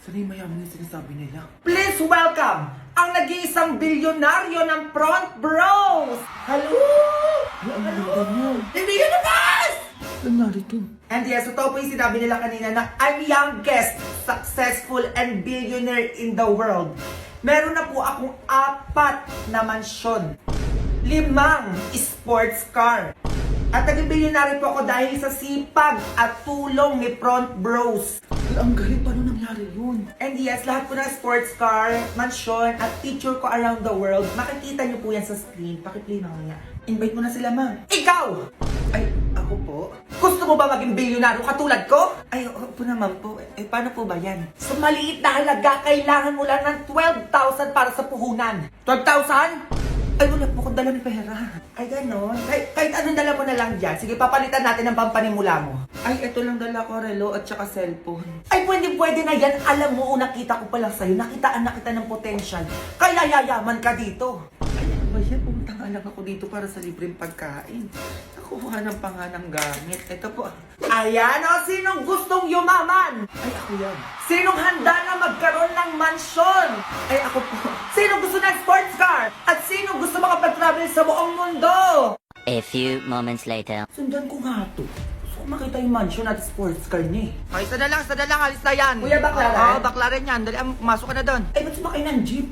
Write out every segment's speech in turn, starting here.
Sana yung mayaman yung sinasabi nila. Please welcome ang nag-iisang bilyonaryo ng Front Bros! Hello! Ay, ang ganda niya. Hindi ka naman! Saan narito? And yes, totoo po yung sinabi nila kanina na I'm youngest, successful, and billionaire in the world. Meron na po akong 4 na mansyon, 5 sports car. At naging bilyonaryo po ako dahil sa sipag at tulong ni Front Bros. Ay, ang galing. Paano nangyari yun? And yes, lahat po ng sports car, mansyon, at picture ko around the world, makikita niyo po yan sa screen. Pakiplay na nga. Invite mo na sila, ma'am. Ikaw! Ay, ako po? Gusto mo ba maging bilyonaryo katulad ko? Ay, oo po naman po. Eh, paano po ba yan? Sa maliit na halaga, kailangan mo lang ng 12,000 para sa puhunan. 12,000? Ay, wala po akong dalang pera. Ay, ganon. Kahit anong dala mo na lang dyan. Sige, papalitan natin ang pampanimula mo. Ay, ito lang dala ko, relo at saka cellphone. Ay, pwede na yan. Alam mo, nakita ko pa lang sa'yo. Nakitaan na kita ng potential. Kaya yayaman ka dito. Ay, ano ba yan? Pumunta nga lang ako dito para sa libreng pagkain. Nakuha ng panganang gamit. Ito po. Ayan o, sinong gustong yumaman? Ay, ako yan. Sinong handa na magkaroon ng mansyon? Ay, ako po. Sino gusto ng sports car? At sino gusto makapag-travel sa buong mundo? A few moments later. Sundan ko nga to. Gusto ko makita yung mansion at sports car niya eh. Ay, sada lang, alis na yan. Kuya, baklaran? Oo, baklaran yan. Dali, masok ka na doon. Ay, ba't sumakay ng jeep?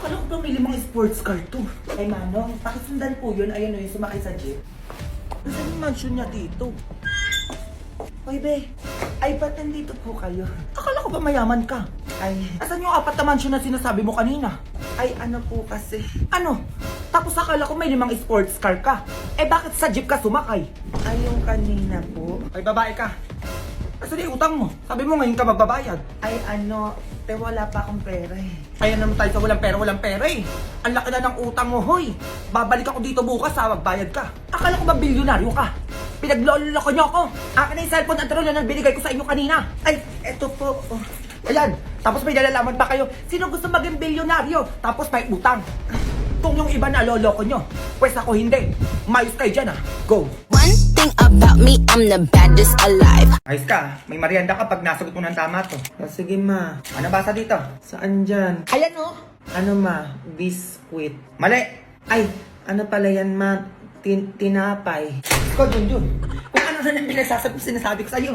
Akala ko pamili mga sports car to. Ay, Manong, pakisundan po yun. Ayun o yung sumakay sa jeep. Nasaan yung mansion niya dito? Hoy, be. Ay, ba't nandito po kayo? Akala ko ba mayaman ka? Ay, Asan yung 4 na mansion na sinasabi mo kanina? ay, ano po kasi. Ano? Tapos akala ko may 5 sports car ka. Eh, bakit sa jeep ka sumakay? Ay, yung kanina po. Ay, babae ka. Asan yung utang mo? Sabi mo ngayon ka magbabayad. Ay, ano, wala pa akong pera eh. Ayan naman tayo sa walang pera eh. Ang laki na ng utang mo, hoy. Babalik ako dito bukas ha, magbayad ka. Akala ko ba bilyonaryo ka? Pinagloloko niyo ako. Akin na yung cellphone at na binigay ko sa inyo kanina. Ay, eto po. Oh. Ayan, tapos may nalalaman pa kayo. Sino gusto maging bilyonaryo? Tapos may utang. Kung yung iba na loloko nyo, pues ako hindi. Mayos kayo dyan ha. Go. One thing about me, I'm the baddest alive. Ayos ka. May merienda ka pag nasagot mo ng tama to. Oh, sige ma. Ano basa dito? Saan dyan? Ayan o. Ano ma? Biscuit. Mali. Ay, ano pala yan ma? Tinapay. Ikaw, Junjun. Kung ano na nang sinasabi ko sa'yo.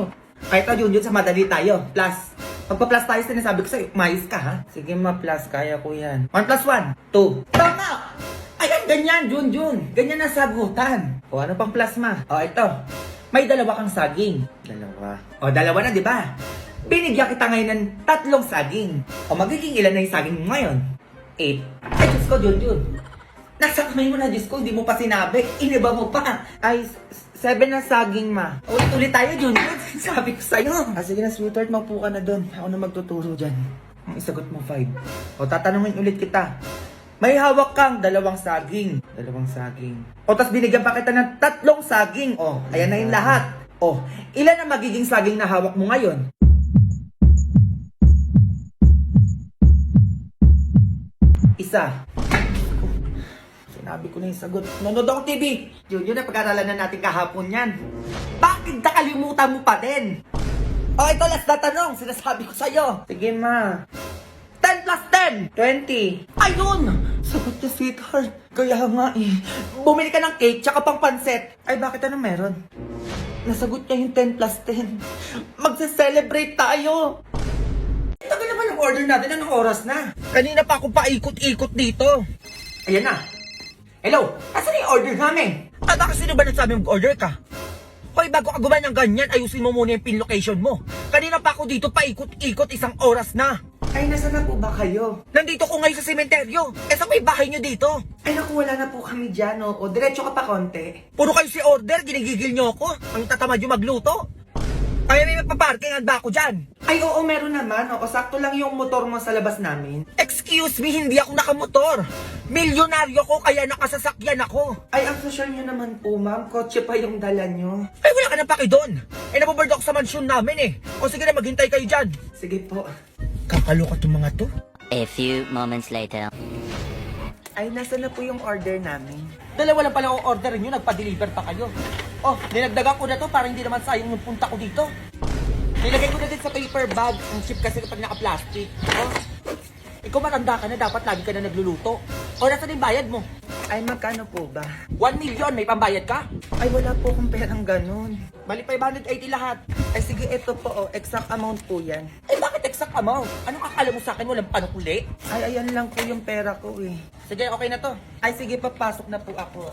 Ay, ito, Junjun, sa madali tayo. Plus. Pagpa-plus tayo, sinasabi ko sa'yo, mayos ka, ha? Sige ma, plus. Kaya ko yan. 1 plus 1. 2. Tama! Ayan, ganyan, Junjun. Ganyan ang sagutan. O, ano pang plus ma? O, ito. May 2 kang saging. Dalawa. O, 2 na, di ba? Binigyan kita ngayon ng 3 saging. O, magiging ilan na yung saging mo ngayon? 8. Ay, Diyos ko, Junjun. Nasa kamay mo na, Diyos ko, hindi mo pa sinabi. Iniba mo pa. Ay, 7 na saging ma. Ulit-ulit tayo, Junjun. Sabi ko sa'yo. Ah, sige na sweetheart, maupo ka na doon. Ako na magtuturo dyan. Ang isagot mo, 5. O, tatanungin ulit kita. May hawak kang 2 saging. 2 saging. O, tas binigyan pa kita ng 3 saging. O, ayan na yung lahat. O, ilan ang magiging saging na hawak mo ngayon? Isa. Sinabi ko na yung sagot. Nanood ako TV. Yun na pag-aralan na natin kahapon yan. Bakit nakalimutan mo pa din? O, ito last na tanong. Sinasabi ko sa'yo. Sige ma. 10 plus 10. 20. Ayun! Sagot niya, sweetheart. Kaya nga eh. Bumili ka ng cake tsaka pang panset. Ay, bakit ano meron? Nasagot niya yung 10 plus 10. Magse-celebrate tayo. Tagal naman ang order natin. Anong oras na? Kanina pa ako paikot-ikot dito. Ayan na. Hello? Asan yung order namin? Bakit sino ba nagsabi mag-order ka? Hoy, bago ka gumawa ng ganyan, ayusin mo muna yung pin location mo. Kanina pa ako dito paikot-ikot 1 oras na. Ay, nasa na po ba kayo? Nandito ko ngayon sa sementeryo. Sa may bahay nyo dito. Ay, naku, wala na po kami dyan, o. O, diretso ka pa konti. Puro kayo si order, ginigigil nyo ako. Ang tatamad yung magluto. Kaya may magpaparkingan ba ako dyan? Ay, oo, meron naman, o. Sakto lang yung motor mo sa labas namin. Excuse me, hindi ako nakamotor. Milyonaryo ko, kaya nakasasakyan ako. Ay, ang social nyo naman po, ma'am. Kotse pa yung dala nyo. Ay, wala ka na paki doon. Nababoard ako sa mansyon namin eh. O sige na, maghintay kayo dyan. Sige po. Kakaloka itong mga to. A few moments later. Ay, nasa na po yung order namin? 2 lang pala ang order nyo, nagpa-deliver pa kayo. Oh, dinagdagan ko na to para hindi naman sayang yung punta ko dito. Nilagay ko na din sa paper bag. Ang cheap kasi kapag naka-plastic. Oh. Ikaw matanda ka na, dapat lagi ka na nagluluto. O, nasa yung bayad mo? Ay, magkano po ba? 1 million, may pambayad ka? Ay, wala po akong perang ganun. Bali 580 lahat. Ay, sige, ito po, exact amount po yan. Eh, bakit exact amount? Anong akala mo sa akin? Walang panukuli? Ay, ayan lang po yung pera ko eh. Sige, okay na to. Ay, sige, papasok na po ako.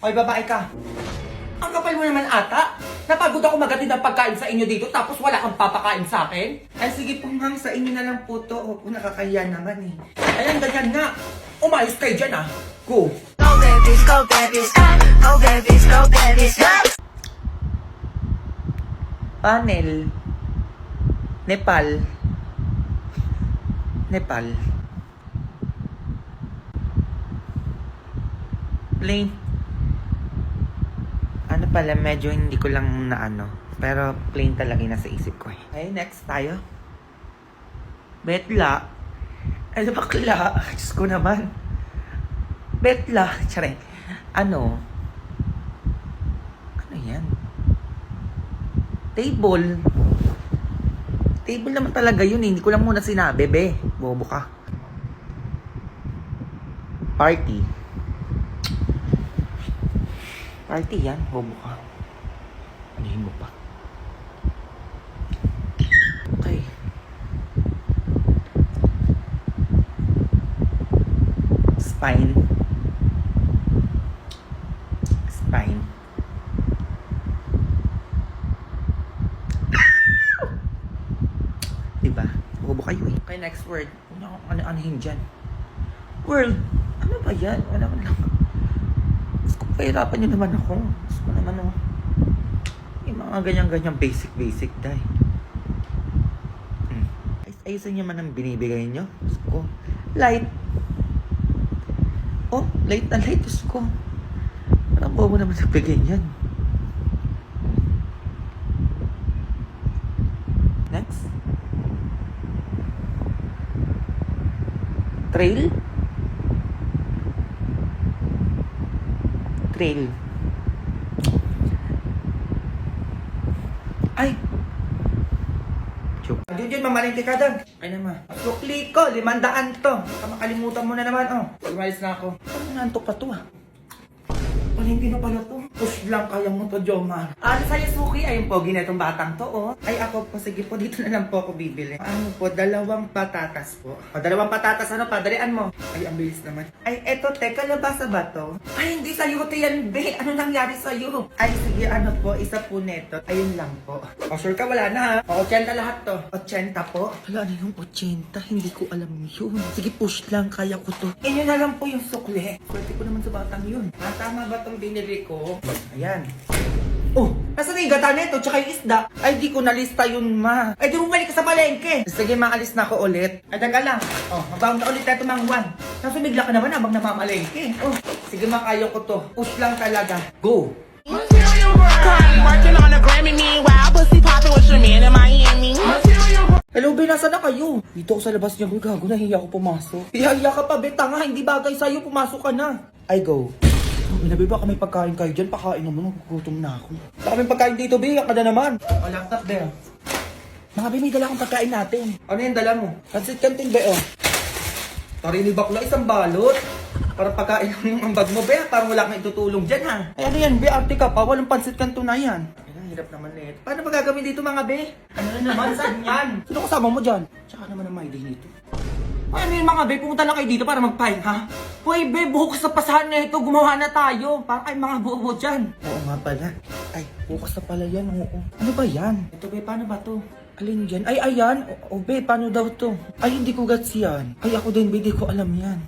Hoy, babae ka. Ang kapal mo naman ata. Napagod ako magatid ng pagkain sa inyo dito tapos wala kang papakain sa akin. Ay, sige po, ma'am, sa inyo na lang po to. Opo, nakakahiya naman eh. Ayan, ganyan nga. Umayos kayo dyan ah. Go. Go babies, go babies, go babies, go babies, go. Panel. Nepal. Nepal. Plain. Ano pala, medyo hindi ko lang na ano. Pero plain talaga yung nasa isip ko eh. Okay, next tayo. Betla. Ano bakla? Diyos ko naman. Betla. Tsare. Ano? Ano yan? Table. Table naman talaga yun eh. Hindi ko lang muna sinabi, be. Bobo ka. Party. Party yan. Bobo ka. Anuhin mo pa. Okay. Spine. Spine. Diba? Bobo kayo eh. Okay, next word. Ano-anuhin dyan. World. Ano ba yan? Wala ko lang. Gusto ko pahirapan nyo naman ako. Gusto ko naman oh. Yung mga ganyan-ganyan basic dahil. Ayusin nyo man ang binibigay nyo. Gusto ko. Light. Oh, light na light. Gusto ko. Parang bobo naman nagbigay yan. Next. Trail. Trail. Ay! Joke. Diyan, mamalingki ka doon. Ay naman. Sukli ko, 500 to. Baka makalimutan mo na naman, oh. Umalis na ako. Parang nantok pa to, ah. Palingki na pala to. Push lang kaya mo to, Jomar. Ano sa'yo, Suki? Ayun po, ginetong batang to, oh. Ay, ako po, sige po, dito na lang po ako bibili. Ano po, 2 patatas po. O, 2 patatas, ano, padalian mo. Ay, ang bilis naman. Ay, eto, teka, labasa ba to? Ay, hindi sa'yo to yan, be. Ano nangyari sa'yo? Ay, sige, ano po, isa po neto. Ayun lang po. O, sure ka, wala na, ha? O, 80 lahat to. 80 po? Wala na yung 80, hindi ko alam yun. Sige, push lang, kaya ko to. Inyo na lang po yung sukli. Swerte ko naman sa batang yun. Ah, tama ba itong binili ko? Ayan. Oh, nasa na yung gata neto, tsaka yung isda? Ay, di ko nalista yun, ma. Ay, di bumalik ka sa palengke. Sige, maalis na ako ulit. Ay, taga lang. Oh, mabaon na ulit neto, Mang Juan. Kaso bigla ka naman habang namamalengke. Oh, sige, ma, kaya ko to. Push lang talaga. Go. Working on a Grammy, meanwhile, pussy popping with your man in Miami. Hello, be, nasa na kayo? Dito ako sa labas niya, gago, nahiya ako pumasok. Hiya ka pa, be, tanga, hindi bagay sa'yo, pumasok ka na. I go. Inabi, baka may pagkain kayo dyan, pakain naman, nagugutom na ako. Baka may pagkain dito, be, ka na naman. O, laptop, be. Mga be, may dala akong pagkain natin. Ano yung dala mo? Pansit canton, be, oh. Tarini bakla, isang balot. Parang pagkain lang yung ambag mo, be, parang wala kang itutulong dyan, ha. Ay, ano yan, be, arte ka pa, walang pansit canton na yan. Hirap naman na ito. Paano ba gagawin dito mga be? Ano na naman? Saan yan? Sino kasama mo dyan? Tsaka naman ang mahilig nito. Ano yung mga be? Pumunta lang kayo dito para magpahin, ha? Hoy be, bukas na pasahan na ito. Gumawa na tayo. Para kayo mga bobo dyan. Oo nga pala. Ay, bukas na pala yan. Oo. Ano ba yan? Ito be, paano ba to? Alin dyan? Ay, ayan. O be, paano daw to? Ay, hindi ko gets yan. Ay, ako din be, di ko alam yan.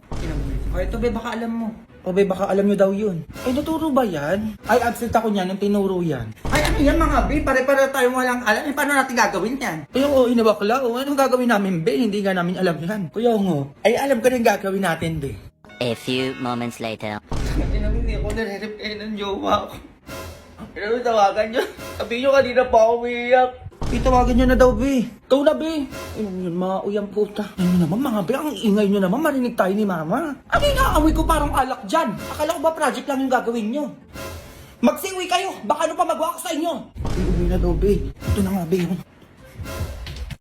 O, ito be, baka alam mo. O be, baka alam nyo daw yun. Ay, naturo ba yan? Ay, absent ako niyan nung tinuro yan. Ay, ano yan mga be? Pare-pare tayo walang alam. Eh, paano natin gagawin yan? Kuya, oo, inabakla. O, anong gagawin namin, be? Hindi nga namin alam yan. Kuya, oo. Ay, alam ko rin gagawin natin, be. A few moments later. Hindi namin ako nare-reply ng jowa ko. Pero tawagan nyo. Sabi nyo kanina pa ako umiiyak. Itawagan nyo na daw, be. Ikaw na, be. Ayun yun, mga uyang puta. Ano naman, mga be, ang ingay nyo naman, marinig tayo ni mama. Ano yung naamoy ko parang alak dyan? Akala ko ba project lang yung gagawin nyo? Magsiuwi kayo, baka ano pa magawa ko sa inyo. Uwi na daw, be. Ito na nga, be.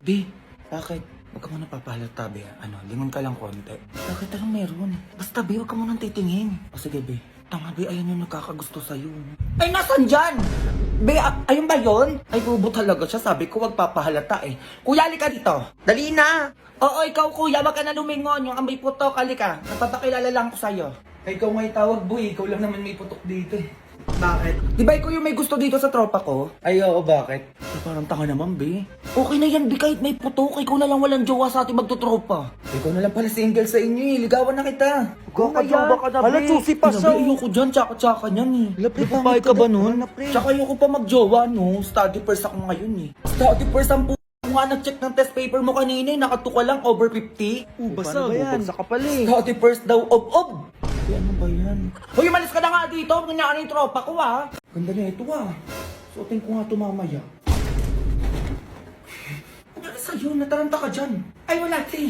Be, bakit? Huwag ka muna papahalata, be. Lingon ka lang konti. Bakit anong meron? Basta, be, huwag ka muna titingin. O sige, be. Tama, be, ayan yung nagkakagusto sa'yo. Ay, nasan dyan? Be, ayun ba yun? Ay, bubo talaga siya. Sabi ko, huwag papahalata eh. Kuya, halika dito. Dali na. Oo, ikaw, kuya. Huwag ka na lumingon. Yung amoy putok, halika. Napapakilala lang ko sa'yo. Ay, ikaw may tawag, boy. Ikaw lang naman may putok dito eh. Bakit? Di ba ikaw yung may gusto dito sa tropa ko? Ay, oo, bakit? Ay, parang tanga naman, be. Okay na yan, be, kahit may putok. Ikaw na lang walang jowa sa ating magtutropa. Ikaw na lang pala single sa inyo eh. Ligawan na kita. Kakajowa ka na, Hala, be. susi pa siya. Ayoko dyan, tsaka-tsaka niyan eh. Napapay ka ba nun? Tsaka ayoko pa magjowa, no? Study first ako ngayon eh. Study first ang nga nag-check ng test paper mo kanina eh. Nakatuka lang, over 50. Basta, bubagsak ka pala eh. Study first daw, ob. Ay, ano ba yan? Hoy, umalis ka na nga dito. Ganyan yung tropa ko, ha? Ganda na ito, ha? Suotin ko nga ito mamaya. Ano na sa'yo? Nataranta ka dyan. Ay, wala, te.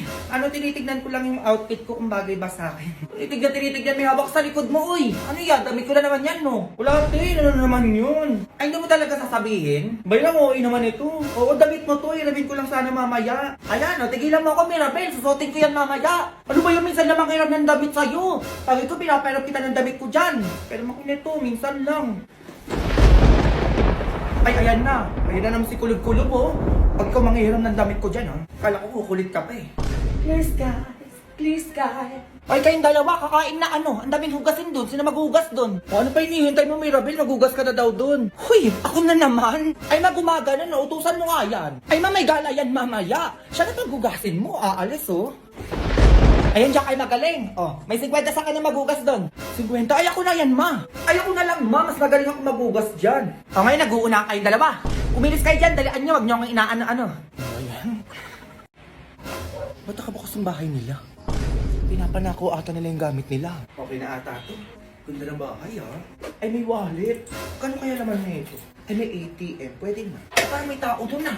Tinitignan ko lang yung outfit ko kung bagay ba sa akin. Tinitignan. May hawak sa likod mo, uy. Ano yan? Damit ko na naman yan, no? Wala, te. Ano naman yun? Ay, hindi mo talaga sasabihin? Bayang, okay naman ito. Oo, damit mo to. Ilabit ko lang sana mamaya. Ayan, tigilan mo ako, Mirabel. Susuotin ko yan mamaya. Ano ba yung minsan lamang hiram ng damit sa'yo? Pag ito, pinapairap kita ng damit ko dyan. Pero makin ito, minsan lang. Ay, ayan na. Ayan na naman si Kulog-Kulog, oh. Pag ikaw manghihiram ng damit ko dyan, ha? Kala ko kukulit ka pa, eh. Please, guys. Ay, kayong dalawa, kakain na ano? Ang daming hugasin dun. Sino maghugas dun? O ano pa hinihintay mo, Mirabel? Maghugas ka na daw dun. Huy, ako na naman. Ay, magumaga na, no? Utusan mo nga yan. Ay, mamay gala yan mamaya. Siya na paghugasin mo, aalis, oh. Ayan, diyan kayo magaling. Oh, may 50 sa akin na maghugas doon. 50? Ay, ako na yan, ma. Ay, ako na lang, ma. Mas magaling ako maghugas dyan. O, ngayon, nag-uuna kayong dalawa. Umilis kayo dyan. Dalian nyo. Huwag nyo akong inaano-ano. Ayan. Ba't nakabukas ang bahay nila? Pinapanako ata nila yung gamit nila. Okay na ata ito. Ganda ng bahay, ha? Ay, may wallet. Kano kaya naman na ito? Ay, may ATM. Pwede na. Ay, parang may tao doon na.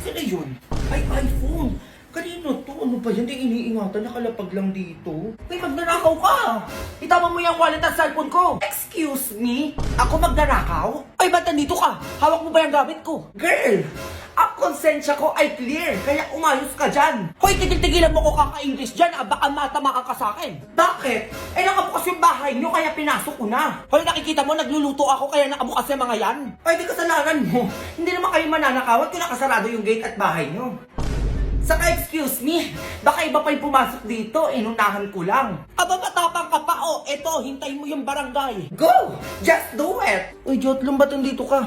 Sino yun? Ay, iPhone. Kanino to? Ano ba yan? Di iniingatan, nakalapag lang dito. Ay, magnanakaw ka! Itama mo yung wallet at cellphone ko! Excuse me? Ako magnanakaw? Ay, ba't nandito ka? Hawak mo ba yung gamit ko? Girl! Ang konsensya ko ay clear, kaya umayos ka dyan! Hoy, tigil-tigilan mo ko kaka-English dyan, baka matamaan ka sa akin! Bakit? Eh, nakabukas yung bahay nyo, kaya pinasok ko na! Hoy, nakikita mo, nagluluto ako, kaya nakabukas yung mga yan! Ay, di kasalanan mo! Hindi naman kayo mananakawan kung nakasarado yung gate at bahay nyo! Saka excuse me, baka iba pa yung pumasok dito, inunahan ko lang. Aba, matapang ka pa, oh. Eto, hintayin mo yung barangay. Go! Just do it! Uy, Jotlong, ba't nandito ka?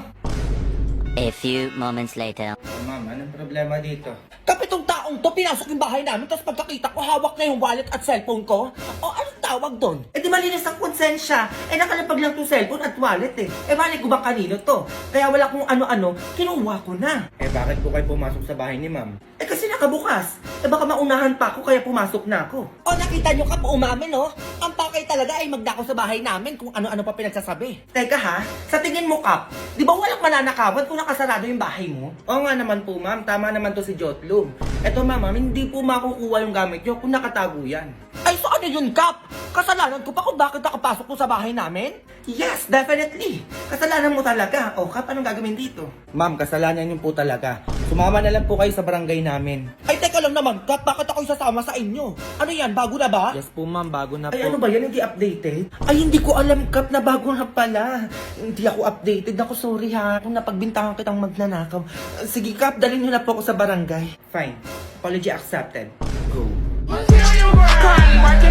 A few moments later. Ma'am, anong problema dito? Kapitong taong to, pinasok yung bahay namin, tapos pagkakita ko, hawak na yung wallet at cellphone ko. O, anong tawag doon? Eh di malinis ang konsensya. Eh nakalapag lang tong cellphone at wallet eh. Eh balik ko ba kanino to? Kaya wala kung ano-ano, kinuha ko na. Eh bakit po kayo pumasok sa bahay ni ma'am? Eh kasi nakabukas. Eh baka maunahan pa ako kaya pumasok na ako. O, nakita nyo ka po umamin, no? Ang pakay talaga ay magdako sa bahay namin kung ano-ano pa pinagsasabi. Teka ha, sa tingin mo Kap, di ba walang mananakawan kung nakasarado yung bahay mo? Oo nga naman po ma'am, tama naman to si Jotlum. Eto ma'am, hindi po makukuha yung gamit nyo kung nakatago yan. Ay, so ano yun, Kap? Kasalanan ko pa kung bakit nakapasok ko sa bahay namin? Yes, definitely. Kasalanan mo talaga. O Kap, anong gagawin dito? Ma'am, kasalanan niyo po talaga. Sumama na lang po kayo sa barangay namin. Ay, teka lang naman, Kap, bakit ako isasama sa inyo? Ano yan, bago na ba? Yes po ma'am, bago na po. Ay ano ba yan, hindi updated? Ay hindi ko alam Kap na bago na pala. Hindi ako updated. Ako sorry ha, kung napagbintangan kitang magnanakaw. Sige Kap, dalhin niyo na po ako sa barangay. Fine. Apology accepted. Go. Crying, working